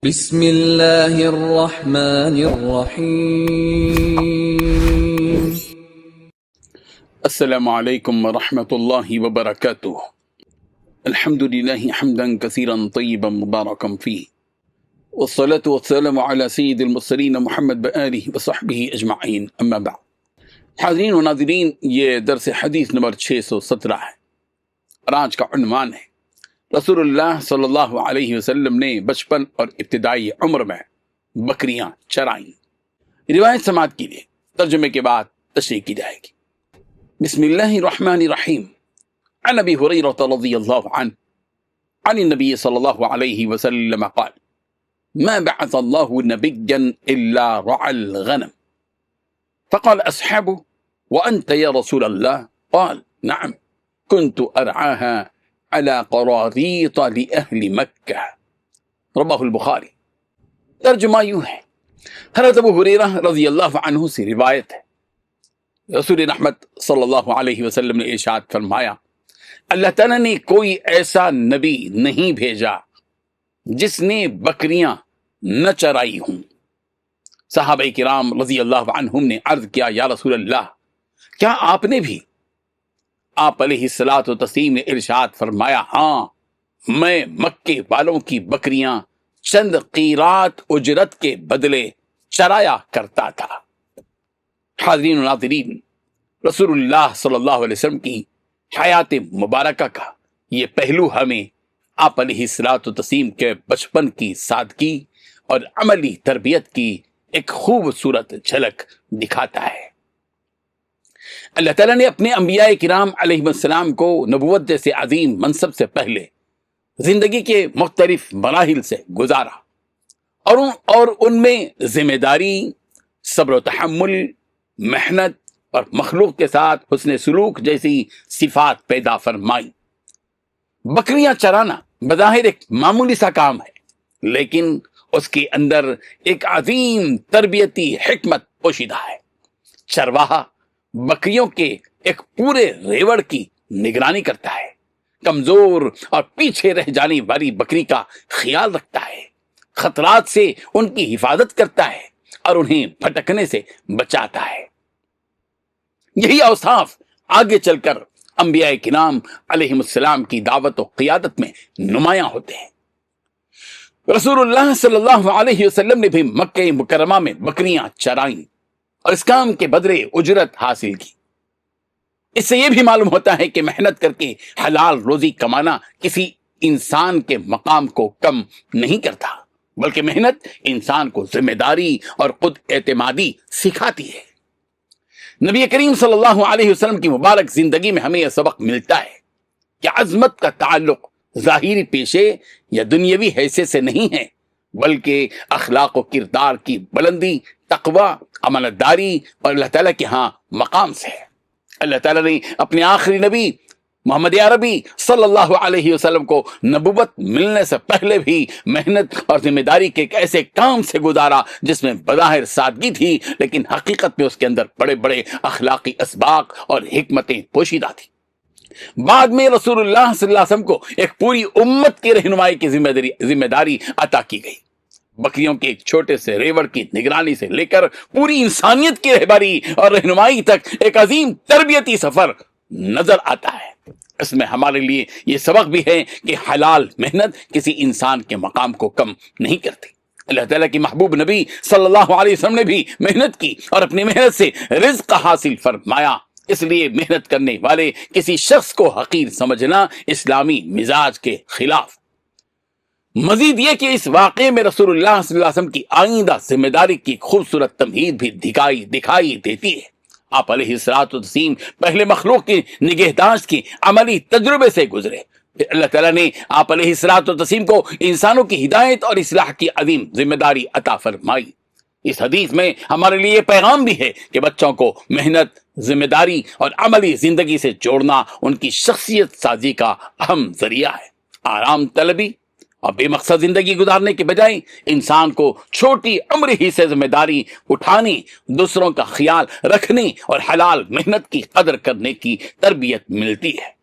بسم اللہ الرحمن الرحیم۔ السلام علیکم ورحمۃ اللہ وبرکاتہ۔ الحمد للہ حمدا کثیرا طیبا مبارکا فیہ، والصلاة والسلام علی سید المرسلین محمد بآلہ وصحبہ اجمعین، اما بعد۔ حاضرین و ناظرین، یہ درس حدیث نمبر 617 ہے اور آج کا عنوان ہے رسول اللہ صلی اللہ علیہ وسلم نے بچپن اور ابتدائی عمر میں بکریاں چرائیں۔ روایت سماعت کیجیے، ترجمے کے بعد تشریح کی جائے گی۔ بسم اللہ الرحمن الرحیم۔ عن ابی ہریرہ رضی اللہ عنہ عن النبی صلی اللہ علیہ وسلم قال ما بعث اللہ نبیا الا رعى الغنم فقال اصحابه وانت یا رسول اللہ قال نعم كنت ارعاها على قراریط لأہل مکہ، رواہ البخاری۔ ترجمہ یوں ہے، حضرت ابو ہریرہ رضی اللہ عنہ سے روایت ہے، رسول رحمت صلی اللہ علیہ وسلم نے ارشاد فرمایا، اللہ تعالیٰ نے کوئی ایسا نبی نہیں بھیجا جس نے بکریاں نہ چرائی ہوں۔ صحابہ کرام رضی اللہ عنہم نے عرض کیا، یا رسول اللہ، کیا آپ نے بھی؟ آپ علیہ الصلاۃ والتسلیم نے ارشاد فرمایا، ہاں، میں مکے والوں کی بکریاں چند قیرات اجرت کے بدلے چرایا کرتا تھا۔ حاضرین و ناظرین، رسول اللہ صلی اللہ علیہ وسلم کی حیات مبارکہ کا یہ پہلو ہمیں آپ علیہ الصلاۃ والتسلیم کے بچپن کی سادگی اور عملی تربیت کی ایک خوبصورت جھلک دکھاتا ہے۔ اللہ تعالیٰ نے اپنے انبیاء کرام علیہ السلام کو نبوت جیسے عظیم منصب سے پہلے زندگی کے مختلف مراحل سے گزارا اور ان میں ذمہ داری، صبر و تحمل، محنت اور مخلوق کے ساتھ حسن سلوک جیسی صفات پیدا فرمائی۔ بکریاں چرانا بظاہر ایک معمولی سا کام ہے، لیکن اس کے اندر ایک عظیم تربیتی حکمت پوشیدہ ہے۔ چرواہا بکریوں کے ایک پورے ریوڑ کی نگرانی کرتا ہے، کمزور اور پیچھے رہ جانے والی بکری کا خیال رکھتا ہے، خطرات سے ان کی حفاظت کرتا ہے اور انہیں بھٹکنے سے بچاتا ہے۔ یہی اوصاف آگے چل کر انبیاء کرام علیہ السلام کی دعوت و قیادت میں نمایاں ہوتے ہیں۔ رسول اللہ صلی اللہ علیہ وسلم نے بھی مکہ مکرمہ میں بکریاں چرائیں اور اس کام کے بدلے اجرت حاصل کی۔ اس سے یہ بھی معلوم ہوتا ہے کہ محنت کر کے حلال روزی کمانا کسی انسان کے مقام کو کم نہیں کرتا، بلکہ محنت انسان کو ذمہ داری اور خود اعتمادی سکھاتی ہے۔ نبی کریم صلی اللہ علیہ وسلم کی مبارک زندگی میں ہمیں یہ سبق ملتا ہے کہ عظمت کا تعلق ظاہری پیشے یا دنیاوی حیثیت سے نہیں ہے، بلکہ اخلاق و کردار کی بلندی، تقوی، امانت داری اور اللہ تعالیٰ کے ہاں مقام سے ہے۔ اللہ تعالیٰ نے اپنے آخری نبی محمد عربی صلی اللہ علیہ وسلم کو نبوت ملنے سے پہلے بھی محنت اور ذمہ داری کے ایک ایسے کام سے گزارا جس میں بظاہر سادگی تھی، لیکن حقیقت میں اس کے اندر بڑے بڑے اخلاقی اسباق اور حکمتیں پوشیدہ تھیں۔ بعد میں رسول اللہ صلی اللہ علیہ وسلم کو ایک پوری امت کی رہنمائی کی ذمہ داری عطا کی گئی۔ بکریوں کے ایک چھوٹے سے ریوڑ کی نگرانی سے لے کر پوری انسانیت کی رہبری اور رہنمائی تک ایک عظیم تربیتی سفر نظر آتا ہے۔ اس میں ہمارے لیے یہ سبق بھی ہے کہ حلال محنت کسی انسان کے مقام کو کم نہیں کرتی۔ اللہ تعالیٰ کی محبوب نبی صلی اللہ علیہ وسلم نے بھی محنت کی اور اپنی محنت سے رزق حاصل فرمایا۔ اس لیے محنت کرنے والے کسی شخص کو حقیر سمجھنا اسلامی مزاج کے خلاف۔ مزید یہ کہ اس واقعے میں رسول اللہ صلی اللہ علیہ وسلم کی آئندہ ذمہ داری کی خوبصورت تمہید بھی دکھائی دیتی ہے۔ آپ علیہ الصلوۃ والتسلیم پہلے مخلوق کی نگہداشت کی عملی تجربے سے گزرے، پھر اللہ تعالیٰ نے آپ علیہ الصلوۃ والتسلیم کو انسانوں کی ہدایت اور اصلاح کی عظیم ذمہ داری عطا فرمائی۔ اس حدیث میں ہمارے لیے یہ پیغام بھی ہے کہ بچوں کو محنت، ذمہ داری اور عملی زندگی سے جوڑنا ان کی شخصیت سازی کا اہم ذریعہ ہے۔ آرام طلبی اور بے مقصد زندگی گزارنے کے بجائے انسان کو چھوٹی عمر ہی سے ذمہ داری اٹھانے، دوسروں کا خیال رکھنے اور حلال محنت کی قدر کرنے کی تربیت ملتی ہے۔